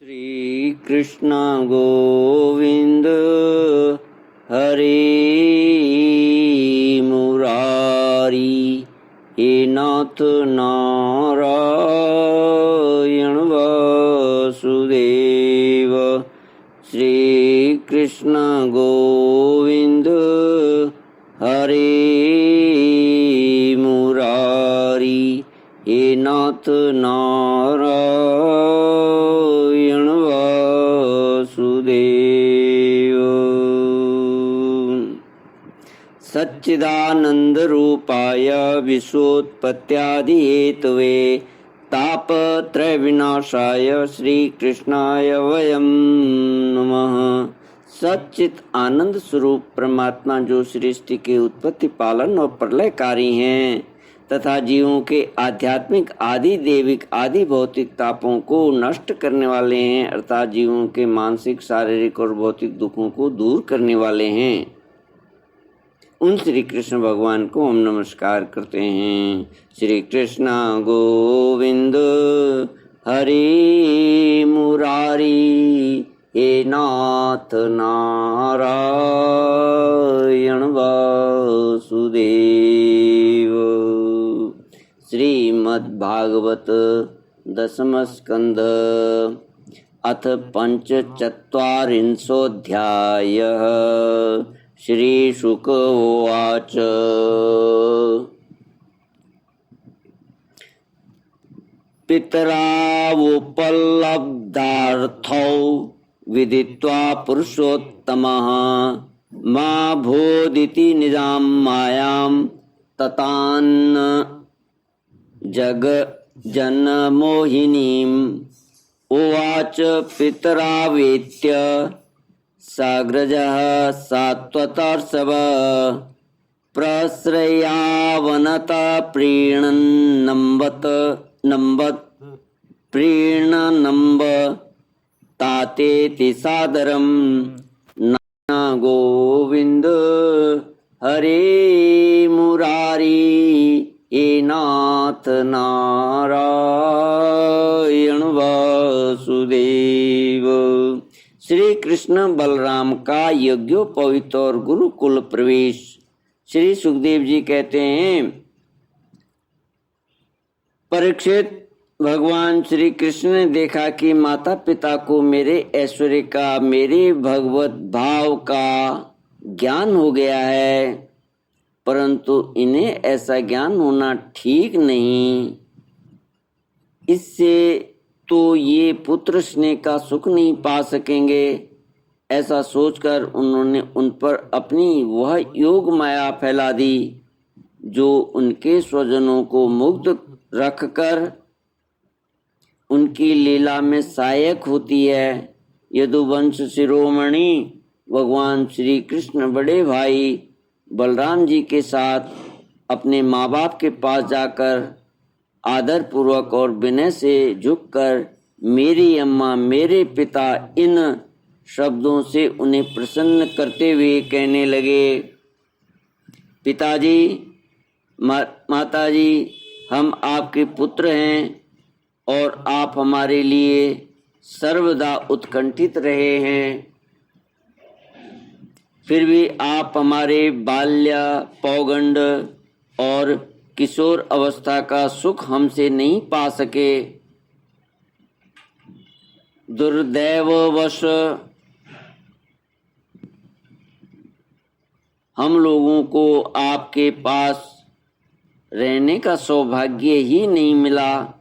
श्री कृष्ण गोविंद हरे मुरारी हे नाथ नारायण वासुदेव। श्री कृष्ण गोविंद हरे मुरारी हे नाथ नारायण वासुदेव। सच्चिदानंद रूपाय विश्वोत्पत्त्यादिहेतवे तापत्रय विनाशाय श्री कृष्णाय वयं नमः। सच्चित आनंद स्वरूप परमात्मा जो सृष्टि के उत्पत्ति पालन और प्रलयकारी हैं तथा जीवों के आध्यात्मिक आदि देविक आदि भौतिक तापों को नष्ट करने वाले हैं, अर्थात जीवों के मानसिक शारीरिक और भौतिक दुखों को दूर करने वाले हैं, उन श्री कृष्ण भगवान को हम नमस्कार करते हैं। श्री कृष्ण गोविंद हरे मुरारी हे नाथ नारायण वासुदेव। श्रीमद्भागवत दशम स्कंद अथ पंचचत्वारिंशोऽध्यायः। श्रीशुक उवाच पितरावुपलब्धार्थौ विदित्वा पुरुषोत्तमः मा भूदिति निजां मायां ततान्न जगज्जनमोहिनीम्। उवाच पितरावेत्य साग्रजः सात्वतर्षभ प्रश्रयावनत प्रीणनम्ब तातेति सादरं नाना गोविंद हरे मुरारी हे नाथ नारायण वासुदेव। श्री कृष्ण बलराम का यज्ञोपवीत और गुरुकुल प्रवेश। श्री सुखदेव जी कहते हैं, परीक्षित, भगवान श्री कृष्ण ने देखा कि माता पिता को मेरे ऐश्वर्य का, मेरे भगवत भाव का ज्ञान हो गया है, परंतु इन्हें ऐसा ज्ञान होना ठीक नहीं। इससे तो ये पुत्र स्नेह का सुख नहीं पा सकेंगे। ऐसा सोचकर उन्होंने उन पर अपनी वह योग माया फैला दी जो उनके स्वजनों को मुग्ध रखकर उनकी लीला में सहायक होती है। यदुवंश शिरोमणि भगवान श्री कृष्ण बड़े भाई बलराम जी के साथ अपने माँ बाप के पास जाकर आदर पूर्वक और विनय से झुककर मेरी अम्मा, मेरे पिता, इन शब्दों से उन्हें प्रसन्न करते हुए कहने लगे, पिताजी, माताजी, हम आपके पुत्र हैं और आप हमारे लिए सर्वदा उत्कंठित रहे हैं। फिर भी आप हमारे बाल्य, पौगंड और किशोर अवस्था का सुख हमसे नहीं पा सके। दुर्दैववश हम लोगों को आपके पास रहने का सौभाग्य ही नहीं मिला।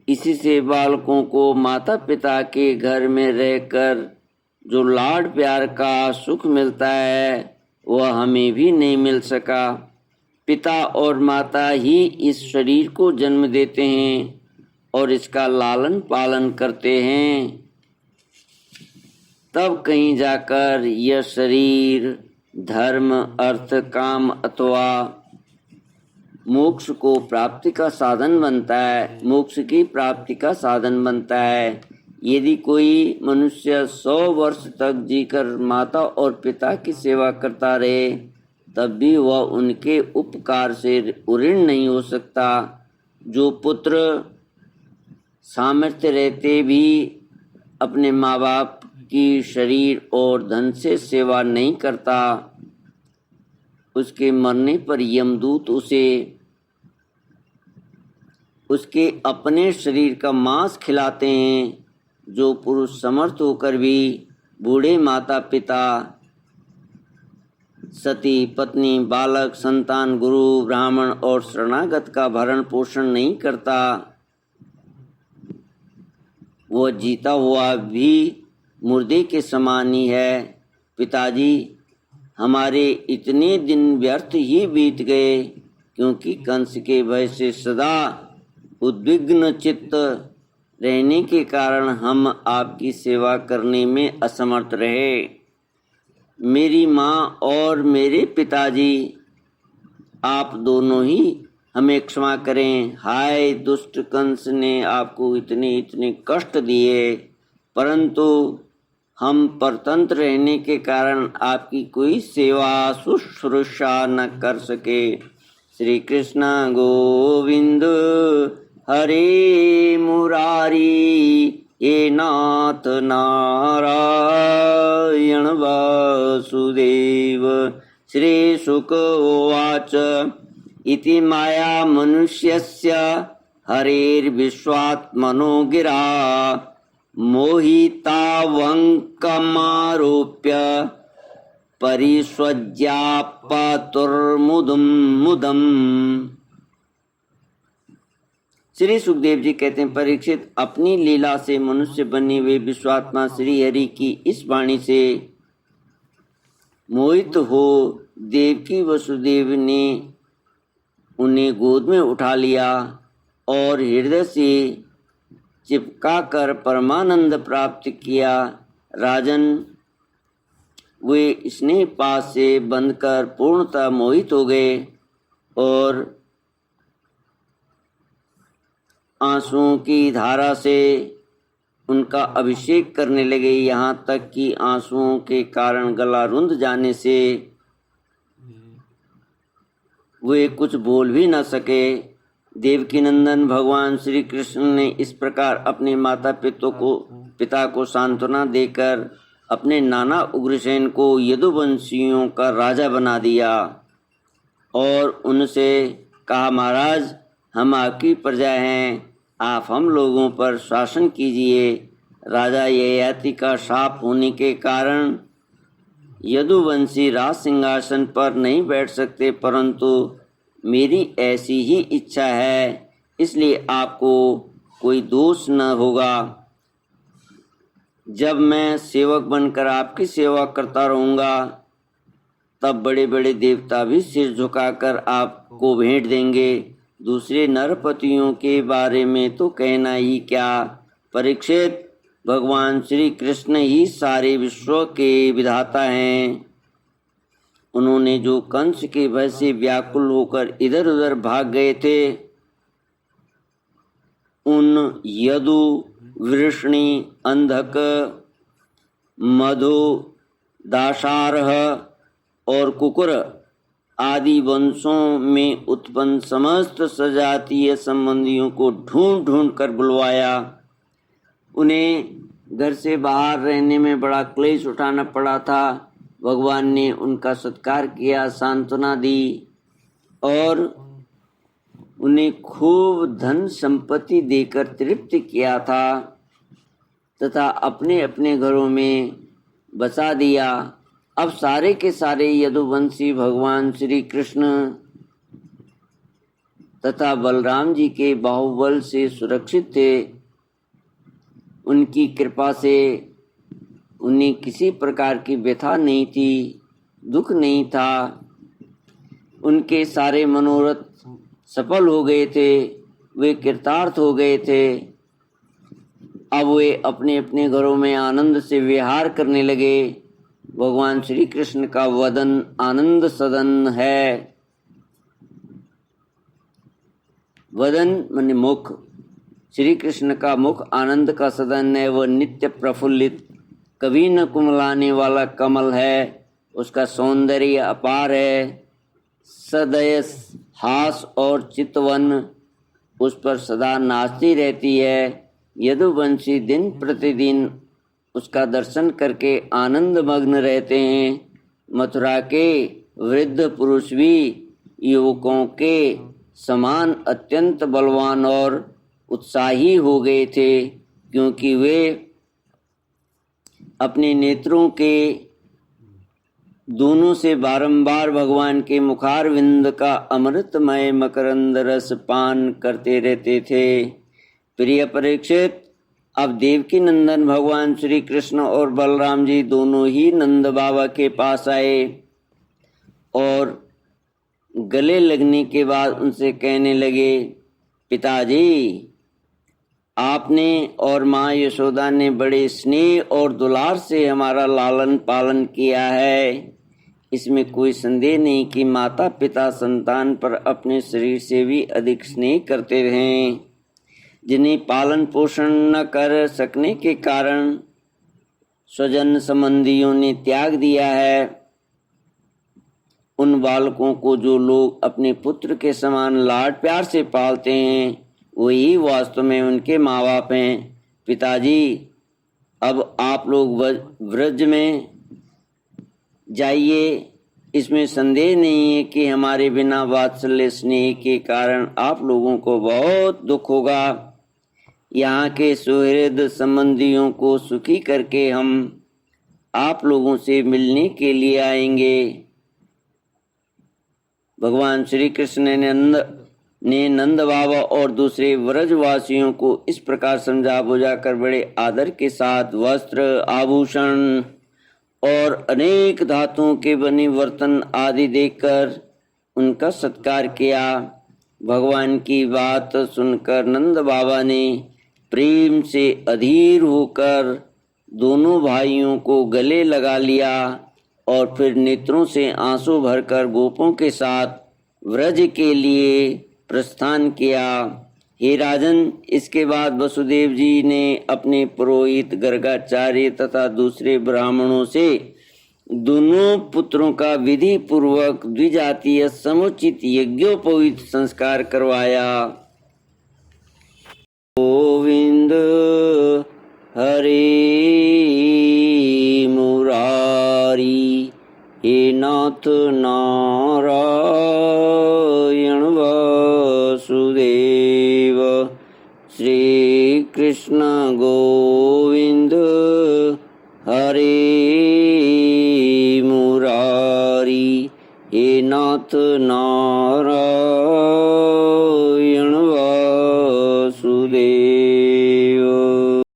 इसी से बालकों को माता पिता के घर में रहकर जो लाड प्यार का सुख मिलता है वह हमें भी नहीं मिल सका। पिता और माता ही इस शरीर को जन्म देते हैं और इसका लालन पालन करते हैं, तब कहीं जाकर यह शरीर धर्म, अर्थ, काम अथवा मोक्ष को प्राप्ति का साधन बनता है, मोक्ष की प्राप्ति का साधन बनता है। यदि कोई मनुष्य 100 वर्ष तक जीकर माता और पिता की सेवा करता रहे तब भी वह उनके उपकार से ऋण नहीं हो सकता। जो पुत्र सामर्थ्य रहते भी अपने माँ बाप की शरीर और धन से सेवा नहीं करता, उसके मरने पर यमदूत उसे उसके अपने शरीर का मांस खिलाते हैं। जो पुरुष समर्थ होकर भी बूढ़े माता पिता, सती, पत्नी, बालक, संतान, गुरु, ब्राह्मण और शरणागत का भरण पोषण नहीं करता, वह जीता हुआ भी मुर्दे के समान ही है। पिताजी, हमारे इतने दिन व्यर्थ ही बीत गए, क्योंकि कंस के भय से सदा उद्विग्न चित्त रहने के कारण हम आपकी सेवा करने में असमर्थ रहे। मेरी माँ और मेरे पिताजी, आप दोनों ही हमें क्षमा करें। हाय, दुष्ट कंस ने आपको इतने इतने कष्ट दिए, परंतु हम परतंत्र रहने के कारण आपकी कोई सेवा शुश्रूषा न कर सके। श्री कृष्ण गोविंद हरे मुरारी, हे नाथ नारायण वासुदेव। श्री शुक उवाच इति माया मनुष्यस्य हरेर्विश्वात्मनो गिरा, मोहितावंकमारोप्य परिष्वज्यापतुर्मुदं मुदम्। श्री सुखदेव जी कहते हैं, परीक्षित, अपनी लीला से मनुष्य बने हुए विश्वात्मा श्री हरि की इस वाणी से मोहित हो देवकी वसुदेव ने उन्हें गोद में उठा लिया और हृदय से चिपका कर परमानंद प्राप्त किया। राजन, वे स्नेह पास से बंधकर पूर्णतः मोहित हो गए और आंसुओं की धारा से उनका अभिषेक करने लगे, यहाँ तक कि आंसुओं के कारण गला रुंध जाने से वे कुछ बोल भी न सके। देवकी नंदन भगवान श्री कृष्ण ने इस प्रकार अपने माता पिता को सांत्वना देकर अपने नाना उग्रसेन को यदुवंशियों का राजा बना दिया और उनसे कहा, महाराज, हम आपकी प्रजा हैं, आप हम लोगों पर शासन कीजिए। राजा ययाति का शाप होने के कारण यदुवंशी राज सिंहासन पर नहीं बैठ सकते, परंतु मेरी ऐसी ही इच्छा है, इसलिए आपको कोई दोष न होगा। जब मैं सेवक बनकर आपकी सेवा करता रहूँगा, तब बड़े बड़े देवता भी सिर झुकाकर आपको भेंट देंगे। दूसरे नरपतियों के बारे में तो कहना ही क्या। परीक्षित, भगवान श्री कृष्ण ही सारे विश्व के विधाता हैं। उन्होंने जो कंस के भय से व्याकुल होकर इधर उधर भाग गए थे, उन यदु, वृष्णि, अंधक, मधु, दाशारह और कुकुर आदि वंशों में उत्पन्न समस्त सजातीय संबंधियों को ढूंढ ढूंढ कर बुलवाया। उन्हें घर से बाहर रहने में बड़ा क्लेश उठाना पड़ा था। भगवान ने उनका सत्कार किया, सांत्वना दी और उन्हें खूब धन संपत्ति देकर तृप्त किया था तथा अपने अपने घरों में बसा दिया। अब सारे के सारे यदुवंशी भगवान श्री कृष्ण तथा बलराम जी के बाहुबल से सुरक्षित थे। उनकी कृपा से उन्हें किसी प्रकार की व्यथा नहीं थी, दुख नहीं था। उनके सारे मनोरथ सफल हो गए थे, वे कृतार्थ हो गए थे। अब वे अपने अपने घरों में आनंद से विहार करने लगे। भगवान श्री कृष्ण का वदन आनंद सदन है। वदन माने मुख, श्री कृष्ण का मुख आनंद का सदन है। वह नित्य प्रफुल्लित, कभी न कुमलाने वाला कमल है। उसका सौंदर्य अपार है। सदय हास और चितवन उस पर सदा नाचती रहती है। यदुवंशी दिन प्रतिदिन उसका दर्शन करके आनंद मग्न रहते हैं। मथुरा के वृद्ध पुरुष भी युवकों के समान अत्यंत बलवान और उत्साही हो गए थे, क्योंकि वे अपने नेत्रों के दोनों से बारंबार भगवान के मुखारविंद का अमृतमय मकरंद रस पान करते रहते थे। प्रिय परीक्षित, अब देवकी नंदन भगवान श्री कृष्ण और बलराम जी दोनों ही नंद बाबा के पास आए और गले लगने के बाद उनसे कहने लगे, पिताजी, आपने और माँ यशोदा ने बड़े स्नेह और दुलार से हमारा लालन पालन किया है। इसमें कोई संदेह नहीं कि माता पिता संतान पर अपने शरीर से भी अधिक स्नेह करते हैं, जिन्हें पालन पोषण न कर सकने के कारण स्वजन संबंधियों ने त्याग दिया है। उन बालकों को जो लोग अपने पुत्र के समान लाड प्यार से पालते हैं, वही वास्तव में उनके माँ बाप हैं। पिताजी, अब आप लोग व्रज में जाइए। इसमें संदेह नहीं है कि हमारे बिना वात्सल्य स्नेह के कारण आप लोगों को बहुत दुख होगा। यहाँ के सुहृद संबंधियों को सुखी करके हम आप लोगों से मिलने के लिए आएंगे। भगवान श्री कृष्ण ने नंद बाबा और दूसरे व्रजवासियों को इस प्रकार समझा बुझाकर बड़े आदर के साथ वस्त्र, आभूषण और अनेक धातुओं के बने बर्तन आदि देकर उनका सत्कार किया। भगवान की बात सुनकर नंद बाबा ने प्रेम से अधीर होकर दोनों भाइयों को गले लगा लिया और फिर नेत्रों से आंसू भरकर गोपों के साथ व्रज के लिए प्रस्थान किया। हे राजन, इसके बाद वसुदेव जी ने अपने पुरोहित गर्गाचार्य तथा दूसरे ब्राह्मणों से दोनों पुत्रों का विधि पूर्वक द्विजातीय समुचित यज्ञोपवीत संस्कार करवाया। गोविंद हरे मुरारी, हे नाथ नारायण वासुदेव, श्री कृष्ण गोविंद हरे मुरारी, हे नाथ नारायण